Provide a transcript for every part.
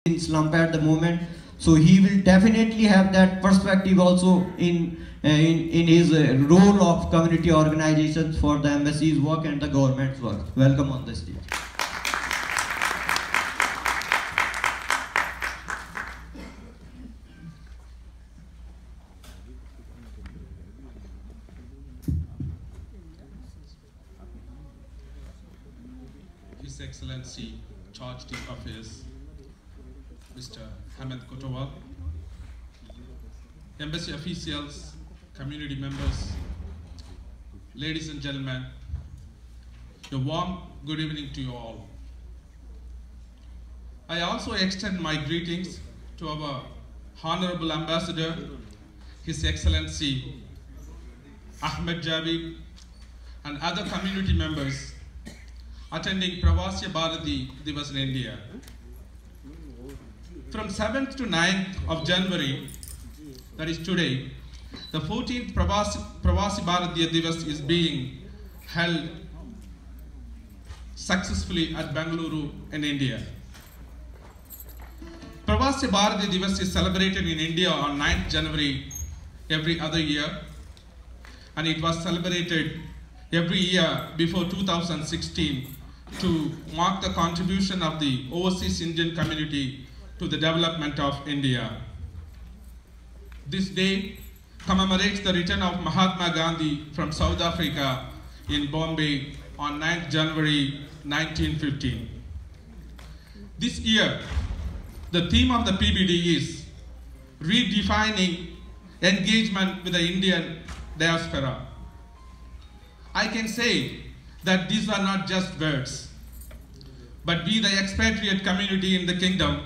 in slump at the moment. So he will definitely have that perspective also in his role of community organizations for the embassy's work and the government's work. Welcome on the stage. His Excellency, Charge d'Affaires, Mr. Ahmed Imthias, embassy officials, community members, ladies and gentlemen, a warm good evening to you all. I also extend my greetings to our Honorable Ambassador, His Excellency Ahmed Javid, and other community members attending Pravasi Bhartiya Divas in India. From 7th to 9th of January, that is today, the 14th Pravasi Bhartiya Divas is being held successfully at Bengaluru in India. Pravasi Bhartiya Divas is celebrated in India on 9th January every other year, and it was celebrated every year before 2016 to mark the contribution of the overseas Indian community to the development of India. This day commemorates the return of Mahatma Gandhi from South Africa in Bombay on 9th January 1915. This year, the theme of the PBD is redefining engagement with the Indian diaspora. I can say that these are not just words, but we, the expatriate community in the kingdom,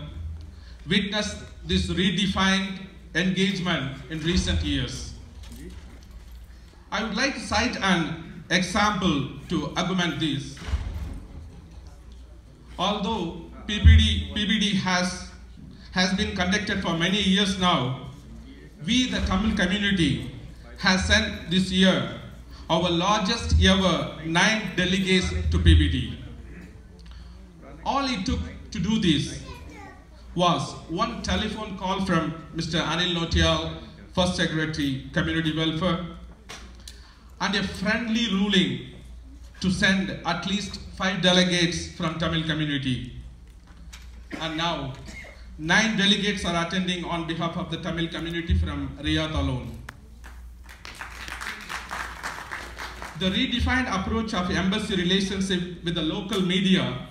witnessed this redefined engagement in recent years. I would like to cite an example to augment this. Although PBD has been conducted for many years now, we, the Tamil community, has sent this year our largest ever 9 delegates to PBD. All it took to do this was one telephone call from Mr. Anil Notial, First Secretary, Community Welfare, and a friendly ruling to send at least 5 delegates from Tamil community. And now, 9 delegates are attending on behalf of the Tamil community from Riyadh alone. The redefined approach of embassy relationship with the local media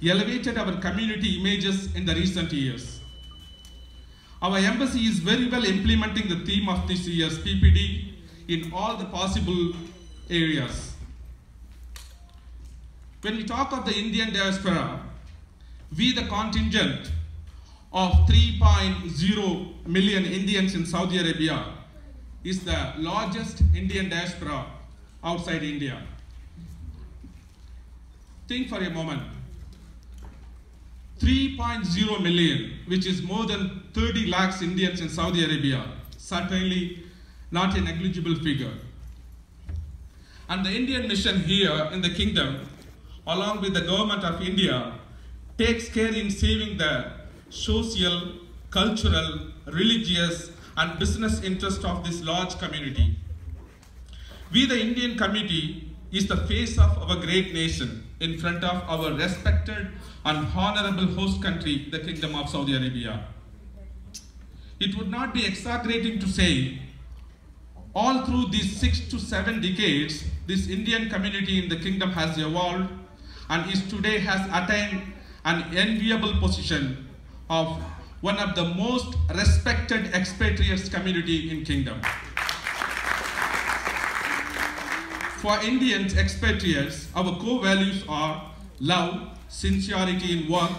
elevated our community images in the recent years. Our embassy is very well implementing the theme of this year's PPD in all the possible areas. When we talk of the Indian diaspora, we, the contingent of 3.0 million Indians in Saudi Arabia, is the largest Indian diaspora outside India. Think for a moment. 3.0 million, which is more than 30 lakhs Indians in Saudi Arabia, certainly not a negligible figure. And the Indian mission here in the kingdom, along with the government of India, takes care in saving the social, cultural, religious, and business interest of this large community. We, the Indian community, is the face of our great nation in front of our respected and honorable host country, the Kingdom of Saudi Arabia. It would not be exaggerating to say, all through these 6 to 7 decades, this Indian community in the kingdom has evolved and is today has attained an enviable position of one of the most respected expatriates community in kingdom. For Indians expatriates, our core values are love, sincerity in work,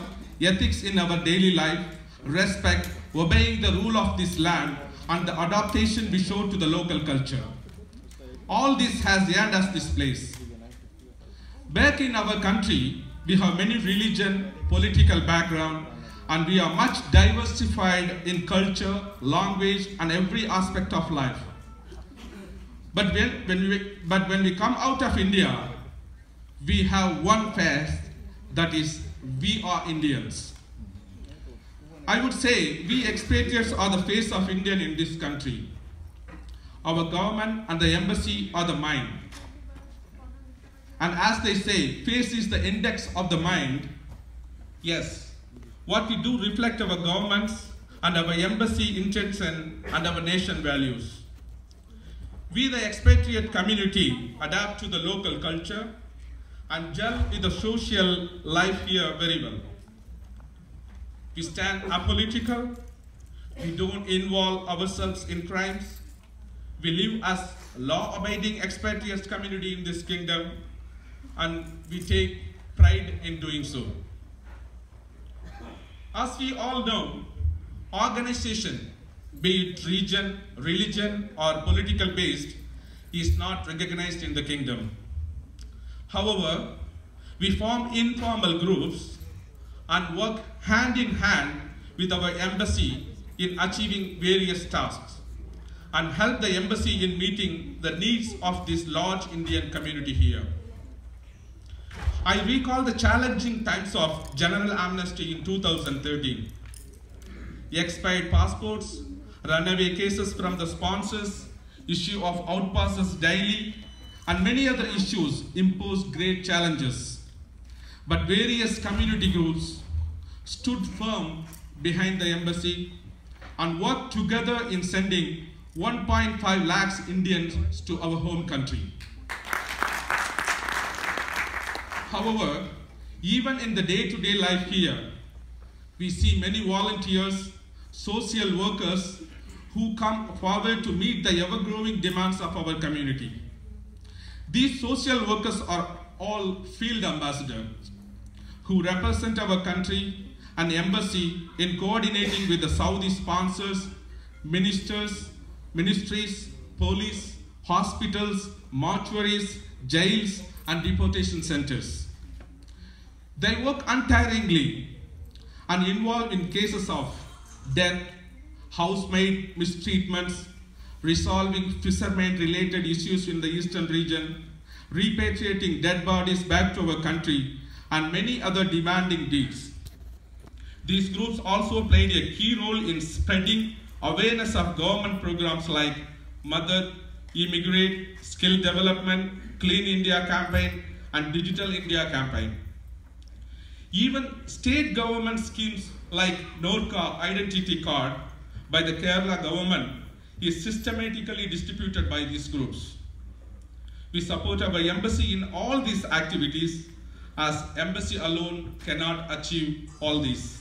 ethics in our daily life, respect, obeying the rule of this land, and the adaptation we show to the local culture. All this has earned us this place. Back in our country, we have many religion, political background, and we are much diversified in culture, language, and every aspect of life. But when we come out of India, we have one face, that is, we are Indians. I would say we expatriates are the face of Indian in this country. Our government and the embassy are the mind. And as they say, face is the index of the mind. Yes, what we do reflect our government's and our embassy intention and our nation values. We, the expatriate community, adapt to the local culture and gel with the social life here very well. We stand apolitical. We don't involve ourselves in crimes. We live as law-abiding expatriate community in this kingdom, and we take pride in doing so. As we all know, organization, be it region, religion, or political based, is not recognized in the kingdom. However, we form informal groups and work hand in hand with our embassy in achieving various tasks and help the embassy in meeting the needs of this large Indian community here. I recall the challenging times of general amnesty in 2013. Expired passports, runaway cases from the sponsors, issue of outpasses daily, and many other issues imposed great challenges. But various community groups stood firm behind the embassy and worked together in sending 1.5 lakhs Indians to our home country. However, even in the day-to-day life here, we see many volunteers, social workers who come forward to meet the ever-growing demands of our community. These social workers are all field ambassadors who represent our country and embassy in coordinating with the Saudi sponsors, ministers, ministries, police, hospitals, mortuaries, jails, and deportation centers. They work untiringly and involved in cases of death, housemaid mistreatments, resolving fishermen-related issues in the eastern region, repatriating dead bodies back to our country, and many other demanding deeds. These groups also played a key role in spreading awareness of government programs like Mother, Immigrate, Skill Development, Clean India Campaign, and Digital India Campaign. Even state government schemes like Norca Identity Card by the Kerala government is systematically distributed by these groups. We support our embassy in all these activities, as embassy alone cannot achieve all these.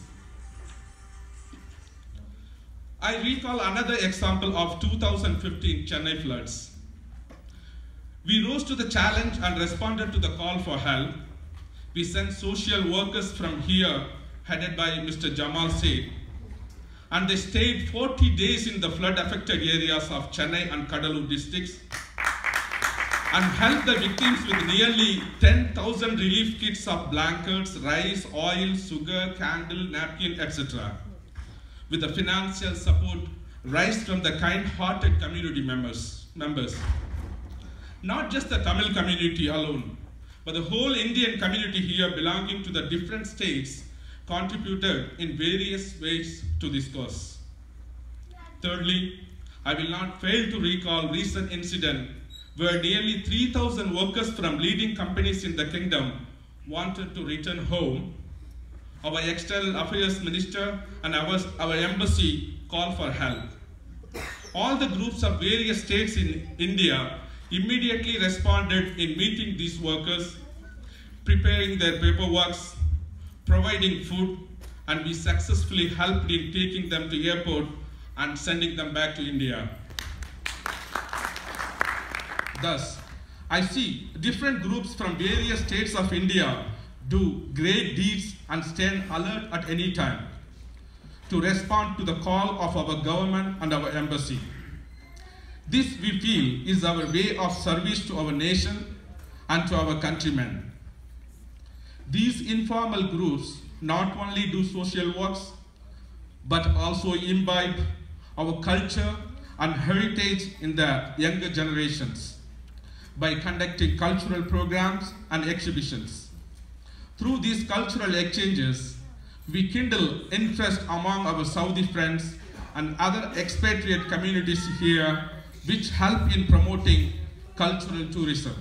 I recall another example of 2015 Chennai floods. We rose to the challenge and responded to the call for help. We sent social workers from here, headed by Mr. Jamal Saet, and they stayed 40 days in the flood-affected areas of Chennai and Cuddalore districts and helped the victims with nearly 10,000 relief kits of blankets, rice, oil, sugar, candle, napkin, etc. with the financial support raised from the kind-hearted community members. Not just the Tamil community alone, but the whole Indian community here belonging to the different states contributed in various ways to this cause. Thirdly, I will not fail to recall recent incident where nearly 3,000 workers from leading companies in the kingdom wanted to return home. Our External Affairs Minister and our embassy called for help. All the groups of various states in India immediately responded in meeting these workers, preparing their paperwork, providing food, and we successfully helped in taking them to airport and sending them back to India. Thus, I see different groups from various states of India do great deeds and stand alert at any time to respond to the call of our government and our embassy. This, we feel, is our way of service to our nation and to our countrymen. These informal groups not only do social works, but also imbibe our culture and heritage in the younger generations by conducting cultural programs and exhibitions. Through these cultural exchanges, we kindle interest among our Saudi friends and other expatriate communities here, which help in promoting cultural tourism.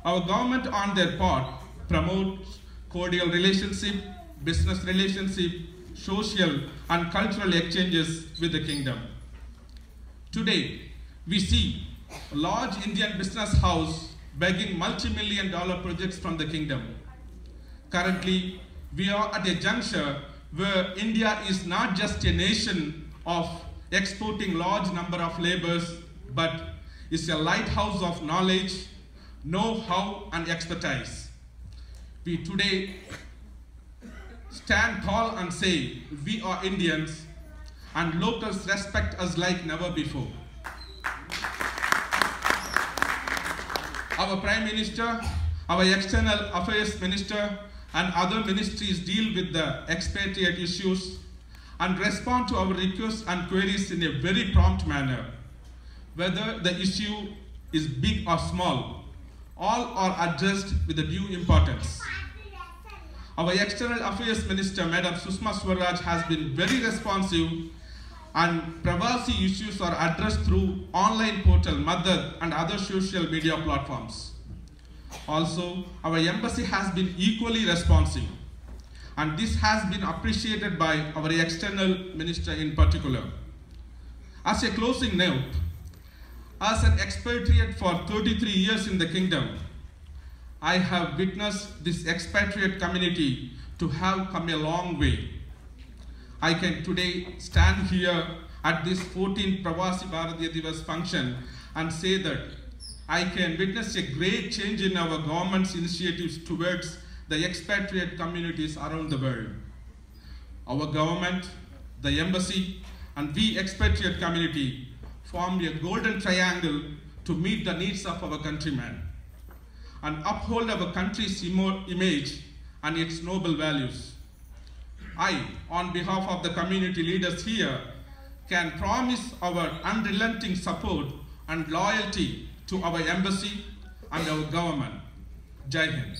Our government on their part promotes cordial relationship, business relationship, social and cultural exchanges with the kingdom. Today, we see a large Indian business house begging multi-million-dollar projects from the kingdom. Currently, we are at a juncture where India is not just a nation of exporting large number of laborers, but is a lighthouse of knowledge, know-how and expertise. We today stand tall and say, we are Indians, and locals respect us like never before. Our Prime Minister, our External Affairs Minister, and other ministries deal with the expatriate issues and respond to our requests and queries in a very prompt manner. Whether the issue is big or small, all are addressed with the due importance. Our External Affairs Minister, Madam Sushma Swaraj, has been very responsive, and Pravasi issues are addressed through online portal Madad and other social media platforms. Also, our embassy has been equally responsive, and this has been appreciated by our External Minister in particular. As a closing note, as an expatriate for 33 years in the kingdom, I have witnessed this expatriate community to have come a long way. I can today stand here at this 14th Pravasi Bhartiya Divas function and say that I can witness a great change in our government's initiatives towards the expatriate communities around the world. Our government, the embassy, and we expatriate community form a golden triangle to meet the needs of our countrymen and uphold our country's image and its noble values. I, on behalf of the community leaders here, can promise our unrelenting support and loyalty to our embassy and our government. Jai Hind.